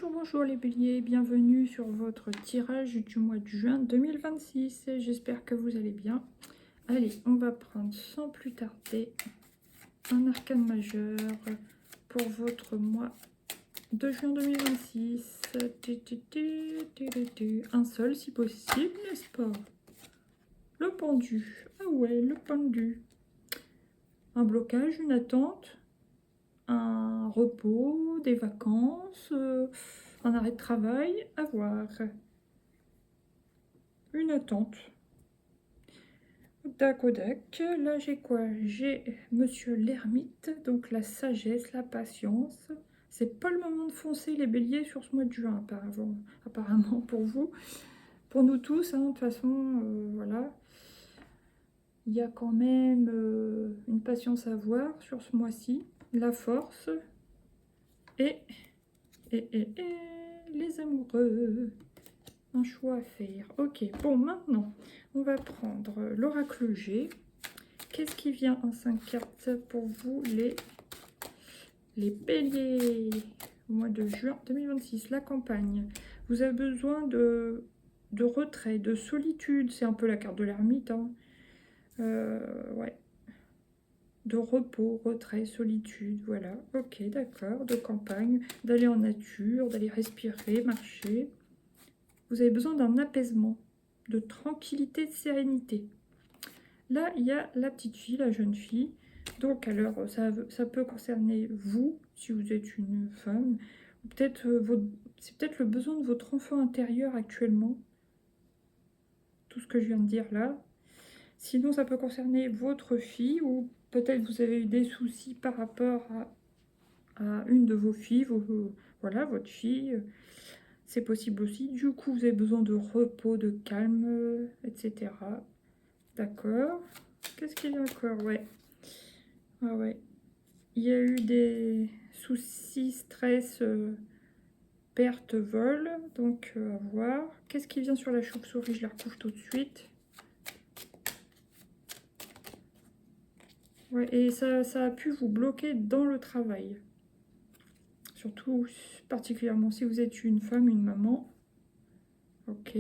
Bonjour les béliers, bienvenue sur votre tirage du mois de juin 2026. J'espère que vous allez bien. Allez, on va prendre sans plus tarder un arcane majeur pour votre mois de juin 2026. Un seul si possible, n'est-ce pas? Le pendu. Ah ouais, le pendu. Un blocage, une attente, un repos, des vacances, un arrêt de travail, à voir. Une attente. Dac au dac. Là, j'ai quoi? J'ai Monsieur l'ermite, donc la sagesse, la patience. C'est pas le moment de foncer les béliers sur ce mois de juin, apparemment pour vous. Pour nous tous, hein, de toute façon, voilà. Il y a quand même une patience à avoir sur ce mois-ci. La force. Et les amoureux. Un choix à faire. Ok, bon, maintenant, on va prendre l'oracle G. Qu'est-ce qui vient en 5 cartes pour vous, les béliers? Au mois de juin 2026, la campagne. Vous avez besoin de retrait, de solitude. C'est un peu la carte de l'ermite. Hein. Ouais. De repos, retrait, solitude, voilà. Ok, d'accord. De campagne, d'aller en nature, d'aller respirer, marcher. Vous avez besoin d'un apaisement, de tranquillité, de sérénité. Là, il y a la petite fille, la jeune fille. Donc, alors, ça peut concerner vous, si vous êtes une femme. Peut-être c'est peut-être le besoin de votre enfant intérieur actuellement. Tout ce que je viens de dire là. Sinon, ça peut concerner votre fille ou peut-être vous avez eu des soucis par rapport à une de vos filles. Voilà, votre fille. C'est possible aussi. Du coup, vous avez besoin de repos, de calme, etc. D'accord. Qu'est-ce qu'il y a encore? Ouais. Ah ouais. Il y a eu des soucis, stress, perte, vol. Donc, à voir. Qu'est-ce qui vient sur la chauve-souris? Je la recouvre tout de suite. Ouais, et ça a pu vous bloquer dans le travail. Surtout, particulièrement si vous êtes une femme, une maman. Ok.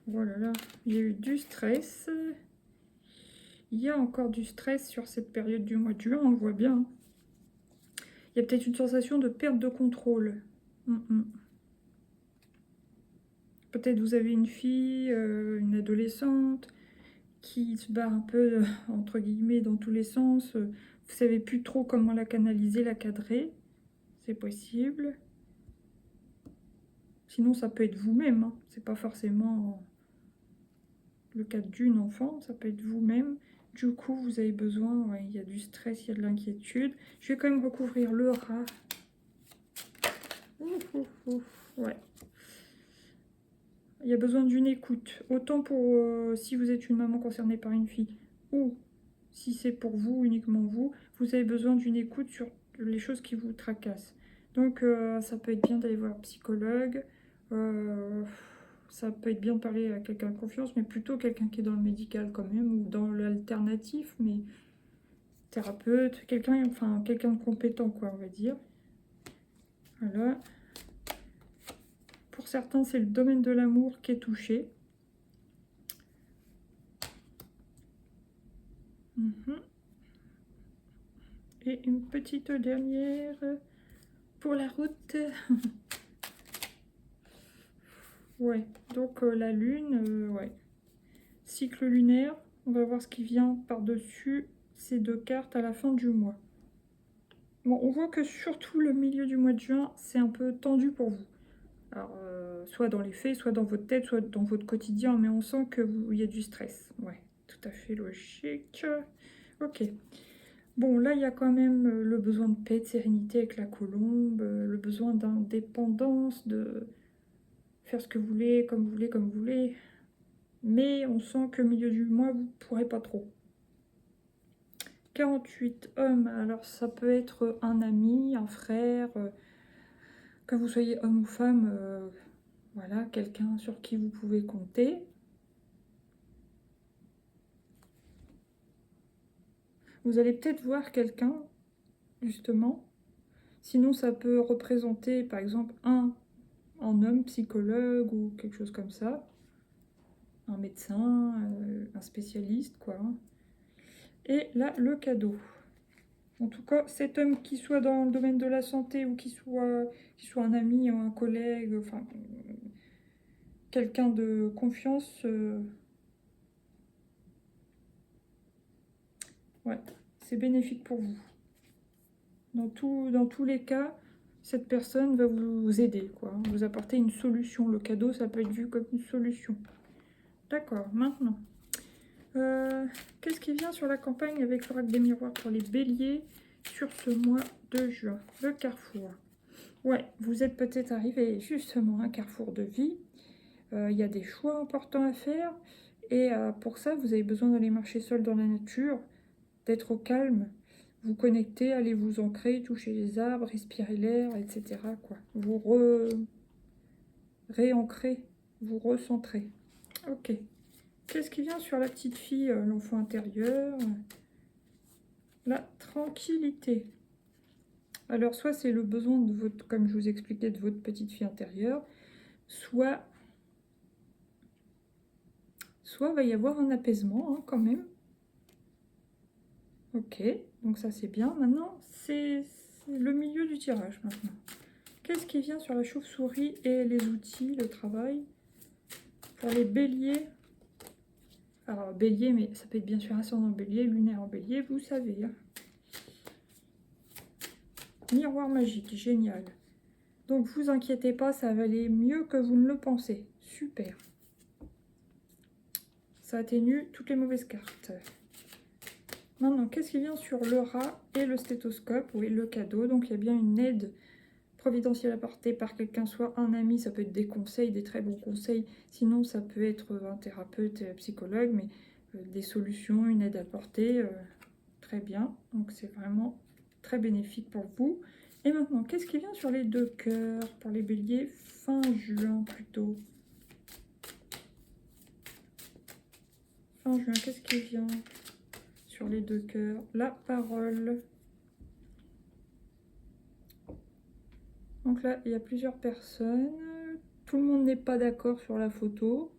Voilà, là, il y a eu du stress. Il y a encore du stress sur cette période du mois de juin, on le voit bien. Il y a peut-être une sensation de perte de contrôle. Peut-être vous avez une fille, une adolescente, qui se barre un peu, entre guillemets, dans tous les sens. Vous savez plus trop comment la canaliser, la cadrer. C'est possible. Sinon, ça peut être vous-même. Hein. C'est pas forcément le cas d'une enfant, ça peut être vous-même. Du coup, vous avez besoin, ouais, il y a du stress, il y a de l'inquiétude. Je vais quand même recouvrir le rat. Ouf, ouf, ouf. Ouais. Il y a besoin d'une écoute. Autant pour si vous êtes une maman concernée par une fille, ou si c'est pour vous, uniquement vous, vous avez besoin d'une écoute sur les choses qui vous tracassent. Donc, ça peut être bien d'aller voir un psychologue. Ça peut être bien de parler à quelqu'un de confiance, mais plutôt quelqu'un qui est dans le médical quand même, ou dans l'alternatif, mais thérapeute, quelqu'un de compétent, quoi, on va dire. Voilà. Pour certains, c'est le domaine de l'amour qui est touché. Et une petite dernière pour la route. Ouais, donc la lune, ouais. Cycle lunaire, on va voir ce qui vient par-dessus ces deux cartes à la fin du mois. Bon, on voit que surtout le milieu du mois de juin, c'est un peu tendu pour vous. Alors, soit dans les faits, soit dans votre tête, soit dans votre quotidien, mais on sent qu'il y a du stress. Ouais, tout à fait logique. Ok. Bon, là, il y a quand même le besoin de paix, de sérénité avec la colombe, le besoin d'indépendance, de faire ce que vous voulez, comme vous voulez, comme vous voulez. Mais on sent qu'au milieu du mois, vous ne pourrez pas trop. 48 hommes, alors ça peut être un ami, un frère, que vous soyez homme ou femme, voilà, quelqu'un sur qui vous pouvez compter. Vous allez peut-être voir quelqu'un justement. Sinon, ça peut représenter, par exemple, un homme psychologue ou quelque chose comme ça. Un médecin, un spécialiste, quoi. Et là, le cadeau. En tout cas, cet homme, qui soit dans le domaine de la santé ou qui soit un ami ou un collègue, enfin, quelqu'un de confiance, ouais, c'est bénéfique pour vous. Dans tous les cas, cette personne va vous aider, quoi, vous apporter une solution. Le cadeau, ça peut être vu comme une solution. D'accord, maintenant. Qu'est-ce qui vient sur la campagne avec l'oracle des miroirs pour les béliers sur ce mois de juin? Le carrefour. Ouais, vous êtes peut-être arrivé justement à un carrefour de vie. Il y a des choix importants à faire. Et pour ça, vous avez besoin d'aller marcher seul dans la nature, d'être au calme, vous connecter, aller vous ancrer, toucher les arbres, respirer l'air, etc. quoi. Vous réancrer, vous recentrer. Ok. Qu'est-ce qui vient sur la petite fille, l'enfant intérieur? La tranquillité. Alors, soit c'est le besoin de votre, comme je vous expliquais, de votre petite fille intérieure, soit va y avoir un apaisement, hein, quand même. Ok, donc ça c'est bien. Maintenant, c'est le milieu du tirage maintenant. Qu'est-ce qui vient sur la chauve-souris et les outils, le travail? Pour les béliers. Alors, bélier, mais ça peut être bien sûr ascendant bélier, lunaire en bélier, vous savez. Hein. Miroir magique, génial. Donc, vous inquiétez pas, ça va aller mieux que vous ne le pensez. Super. Ça atténue toutes les mauvaises cartes. Maintenant, qu'est-ce qui vient sur le rat et le stéthoscope? Oui, le cadeau. Donc, il y a bien une aide providentielle apportée par quelqu'un, soit un ami, ça peut être des conseils, des très bons conseils. Sinon, ça peut être un thérapeute, psychologue, mais des solutions, une aide apportée. Très bien. Donc, c'est vraiment très bénéfique pour vous. Et maintenant, qu'est-ce qui vient sur les deux cœurs pour les béliers fin juin plutôt? Fin juin, qu'est-ce qui vient sur les deux cœurs? La parole. Donc là, il y a plusieurs personnes. Tout le monde n'est pas d'accord sur la photo.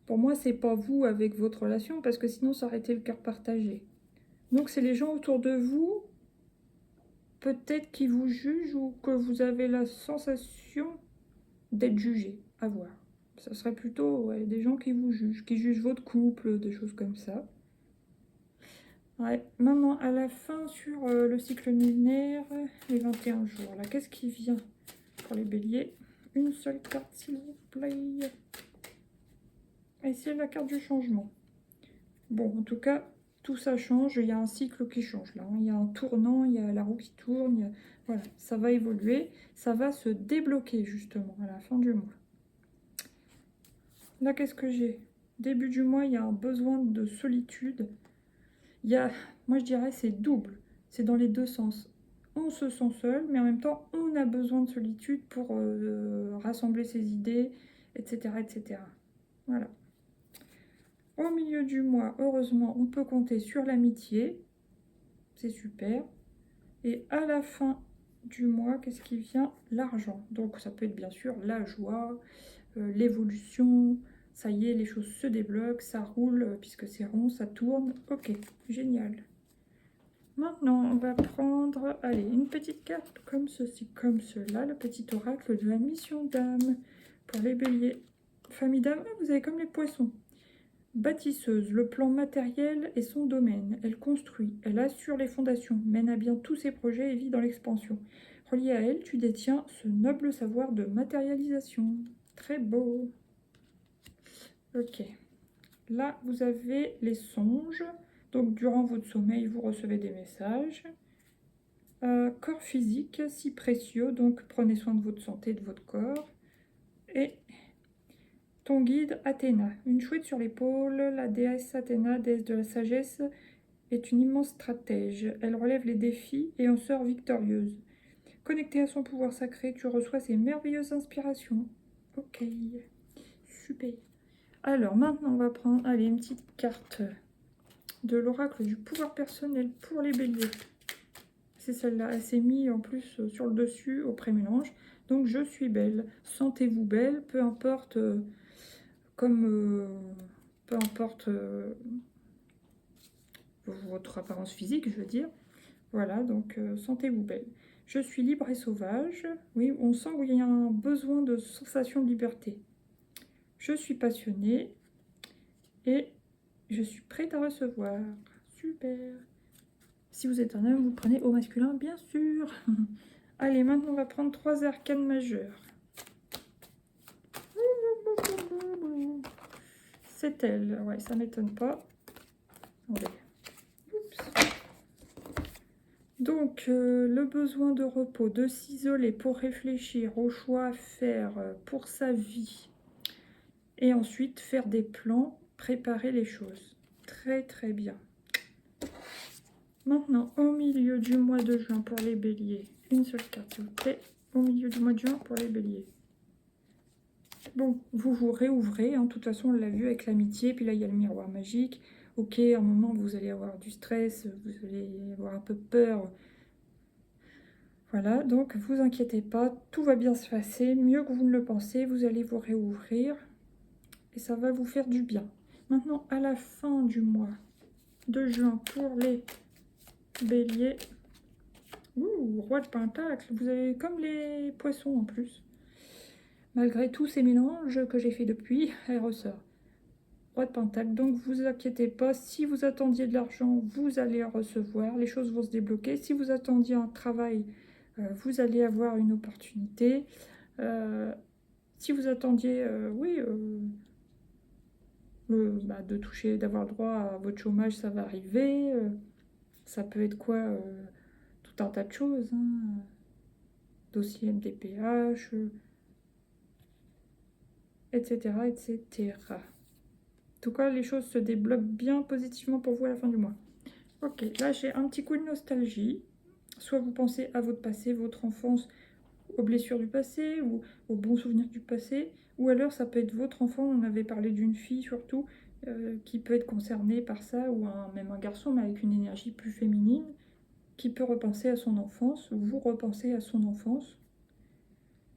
Pour moi, c'est pas vous avec votre relation, parce que sinon, ça aurait été le cœur partagé. Donc, c'est les gens autour de vous, peut-être qui vous jugent ou que vous avez la sensation d'être jugé. À voir. Ça serait plutôt des gens qui vous jugent, qui jugent votre couple, des choses comme ça. Ouais. Maintenant, à la fin, sur le cycle lunaire, les 21 jours, là, qu'est-ce qui vient pour les béliers? Une seule carte, s'il vous plaît. Et c'est la carte du changement. Bon, en tout cas, tout ça change. Il y a un cycle qui change là. Il y a un tournant, il y a la roue qui tourne. Voilà, ça va évoluer. Ça va se débloquer justement à la fin du mois. Là, qu'est-ce que j'ai? Début du mois, il y a un besoin de solitude. Il y a, moi je dirais, c'est double. C'est dans les deux sens. On se sent seul, mais en même temps, on a besoin de solitude pour rassembler ses idées, etc., etc. Voilà. Au milieu du mois, heureusement, on peut compter sur l'amitié. C'est super. Et à la fin du mois, qu'est-ce qui vient? L'argent. Donc ça peut être bien sûr la joie, l'évolution. Ça y est, les choses se débloquent, ça roule, puisque c'est rond, ça tourne. Ok, génial. Maintenant, on va prendre, allez, une petite carte comme ceci, comme cela, le petit oracle de la mission d'âme pour les béliers. Famille d'âme, vous avez comme les poissons. Bâtisseuse, le plan matériel est son domaine. Elle construit, elle assure les fondations, mène à bien tous ses projets et vit dans l'expansion. Relié à elle, tu détiens ce noble savoir de matérialisation. Très beau. Ok. Là, vous avez les songes. Donc, durant votre sommeil, vous recevez des messages. Corps physique, si précieux, donc prenez soin de votre santé, de votre corps. Et ton guide, Athéna, une chouette sur l'épaule, la déesse Athéna, déesse de la sagesse, est une immense stratège. Elle relève les défis et en sort victorieuse. Connectée à son pouvoir sacré, tu reçois ses merveilleuses inspirations. Ok, super. Alors maintenant, on va prendre, allez, une petite carte de l'oracle du pouvoir personnel pour les béliers. C'est celle-là, elle s'est mise en plus sur le dessus au pré-mélange. Donc je suis belle, sentez-vous belle, peu importe peu importe votre apparence physique, je veux dire. Voilà, donc sentez-vous belle. Je suis libre et sauvage. Oui, on sent qu'il y a un besoin de sensation de liberté. Je suis passionnée et je suis prête à recevoir. Super. Si vous êtes un homme, vous prenez au masculin, bien sûr. Allez, maintenant on va prendre 3 arcanes majeures. C'est elle. Ouais, ça m'étonne pas. Allez. Oups. Donc, le besoin de repos, de s'isoler pour réfléchir aux choix à faire pour sa vie. Et ensuite, faire des plans, préparer les choses. Très, très bien. Maintenant, au milieu du mois de juin pour les béliers, une seule carte, s'il vous plaît. Au milieu du mois de juin pour les béliers. Bon, vous vous réouvrez, hein. De toute façon, on l'a vu avec l'amitié, puis là, il y a le miroir magique. Ok, à un moment, vous allez avoir du stress, vous allez avoir un peu peur. Voilà, donc vous inquiétez pas, tout va bien se passer, mieux que vous ne le pensez, vous allez vous réouvrir et ça va vous faire du bien. Maintenant, à la fin du mois de juin, pour les béliers, roi de pentacle, vous avez comme les poissons en plus. Malgré tous ces mélanges que j'ai fait depuis, elle ressort. Roi de pentacle, donc vous inquiétez pas, si vous attendiez de l'argent, vous allez en recevoir, les choses vont se débloquer. Si vous attendiez un travail, vous allez avoir une opportunité. Si vous attendiez, de toucher, d'avoir le droit à votre chômage, ça va arriver. Ça peut être quoi tout un tas de choses. Hein. Dossier MDPH, etc., etc. En tout cas, les choses se débloquent bien positivement pour vous à la fin du mois. Ok, là j'ai un petit coup de nostalgie. Soit vous pensez à votre passé, votre enfance, aux blessures du passé ou aux bons souvenirs du passé, ou alors ça peut être votre enfant, on avait parlé d'une fille surtout, qui peut être concernée par ça, ou même un garçon, mais avec une énergie plus féminine, qui peut repenser à son enfance, ou vous repensez à son enfance.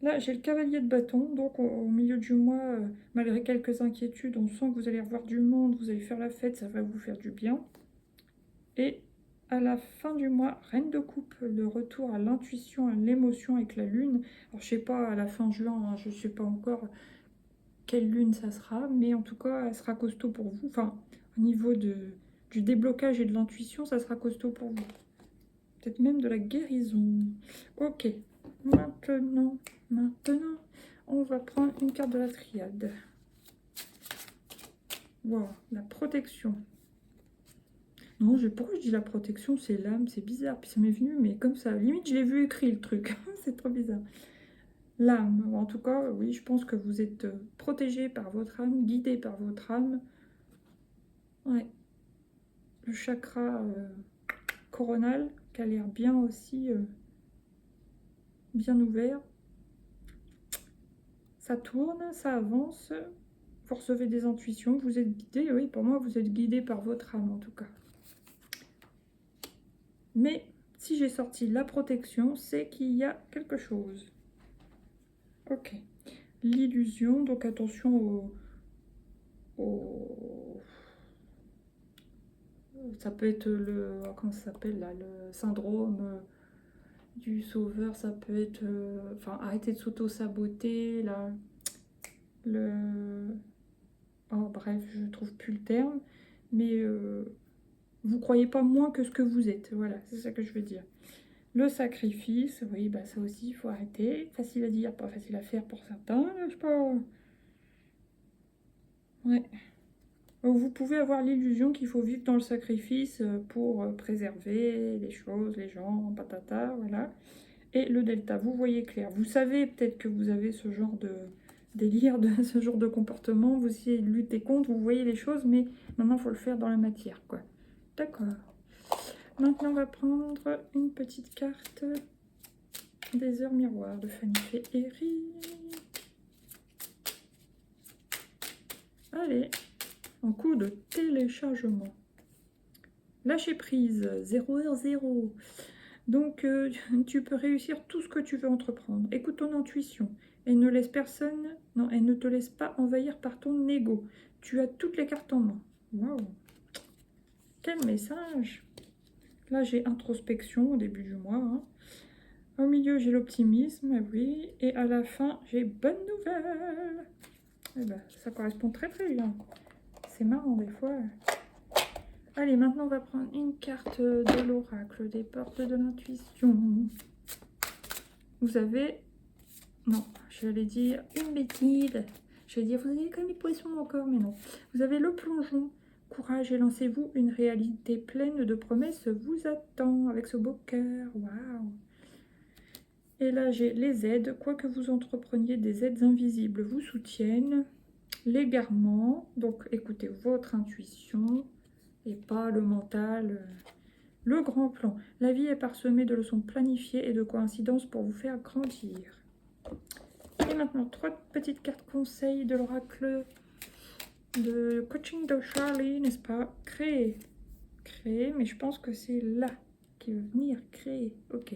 Là, j'ai le cavalier de bâton, donc au milieu du mois, malgré quelques inquiétudes, on sent que vous allez revoir du monde, vous allez faire la fête, ça va vous faire du bien. Et à la fin du mois, reine de coupe, le retour à l'intuition, à l'émotion avec la lune. Alors je sais pas, à la fin juin, hein, je sais pas encore quelle lune ça sera, mais en tout cas, elle sera costaud pour vous. Enfin, au niveau du déblocage et de l'intuition, ça sera costaud pour vous. Peut-être même de la guérison. Ok, maintenant, on va prendre une carte de la triade. Wow, la protection. Non, pourquoi je dis la protection, c'est l'âme, c'est bizarre. Puis ça m'est venu, mais comme ça, limite, je l'ai vu écrit le truc. C'est trop bizarre. L'âme, en tout cas, oui, je pense que vous êtes protégé par votre âme, guidé par votre âme. Ouais. Le chakra coronal, qui a l'air bien aussi, bien ouvert. Ça tourne, ça avance. Vous recevez des intuitions, vous êtes guidé. Oui, pour moi, vous êtes guidé par votre âme, en tout cas. Mais si j'ai sorti la protection, c'est qu'il y a quelque chose. Ok. L'illusion, donc attention ça peut être comment ça s'appelle là, le syndrome du sauveur, ça peut être, enfin, arrêter de s'auto-saboter, là, oh bref, je trouve plus le terme, mais vous croyez pas moins que ce que vous êtes, voilà, c'est ça que je veux dire. Le sacrifice, oui, bah ça aussi, il faut arrêter. Facile à dire, pas facile à faire pour certains. Je sais pas. Ouais. Vous pouvez avoir l'illusion qu'il faut vivre dans le sacrifice pour préserver les choses, les gens, patata, voilà. Et le delta, vous voyez clair. Vous savez peut-être que vous avez ce genre de délire, ce genre de comportement. Vous essayez de lutter contre, vous voyez les choses, mais maintenant, il faut le faire dans la matière, quoi. D'accord. Maintenant, on va prendre une petite carte des heures miroirs de Fanny Féerie. Allez, en coup de téléchargement. Lâcher prise, 0 heure 0. Donc, tu peux réussir tout ce que tu veux entreprendre. Écoute ton intuition et ne laisse personne, non, et ne te laisse pas envahir par ton ego. Tu as toutes les cartes en main. Waouh, quel message! Là, j'ai introspection au début du mois, hein. Au milieu, j'ai l'optimisme, oui. Et à la fin, j'ai bonne nouvelle. Eh ben, ça correspond très très bien. C'est marrant des fois. Allez, maintenant, on va prendre une carte de l'oracle, des portes de l'intuition. Vous avez... Non, j'allais dire une bêtise. J'allais dire, vous avez quand même les poissons encore, mais non. Vous avez le plongeon. Courage et lancez-vous, une réalité pleine de promesses vous attend avec ce beau cœur. Waouh! Et là, j'ai les aides. Quoi que vous entrepreniez, des aides invisibles vous soutiennent. L'égarement. Donc, écoutez votre intuition et pas le mental. Le grand plan. La vie est parsemée de leçons planifiées et de coïncidences pour vous faire grandir. Et maintenant, 3 petites cartes conseils de l'oracle de coaching de Charlie, n'est-ce pas? Créer. Créer, mais je pense que c'est là qui va venir créer. Ok.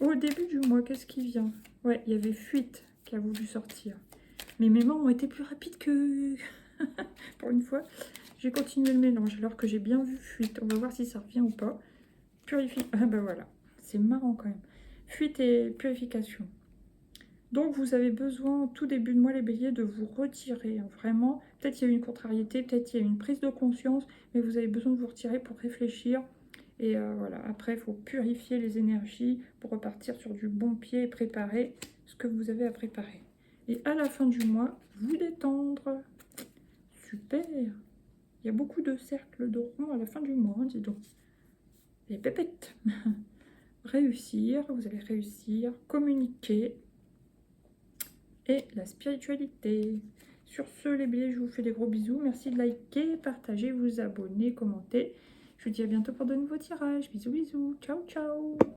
Au début du mois, qu'est-ce qui vient? Ouais, il y avait fuite qui a voulu sortir. Mais mes mains ont été plus rapides que... Pour une fois, j'ai continué le mélange alors que j'ai bien vu fuite. On va voir si ça revient ou pas. Ah bah voilà, c'est marrant quand même. Fuite et purification. Donc vous avez besoin, tout début de mois les béliers, de vous retirer. Hein, vraiment, peut-être il y a eu une contrariété, peut-être il y a eu une prise de conscience, mais vous avez besoin de vous retirer pour réfléchir. Et voilà, après il faut purifier les énergies pour repartir sur du bon pied et préparer ce que vous avez à préparer. Et à la fin du mois, vous détendre. Super. Il y a beaucoup de cercles de ronds à la fin du mois, hein, dis donc. Les pépettes. Réussir, vous allez réussir, communiquer et la spiritualité. Sur ce, les béliers, je vous fais des gros bisous. Merci de liker, partager, vous abonner, commenter. Je vous dis à bientôt pour de nouveaux tirages. Bisous, bisous. Ciao, ciao.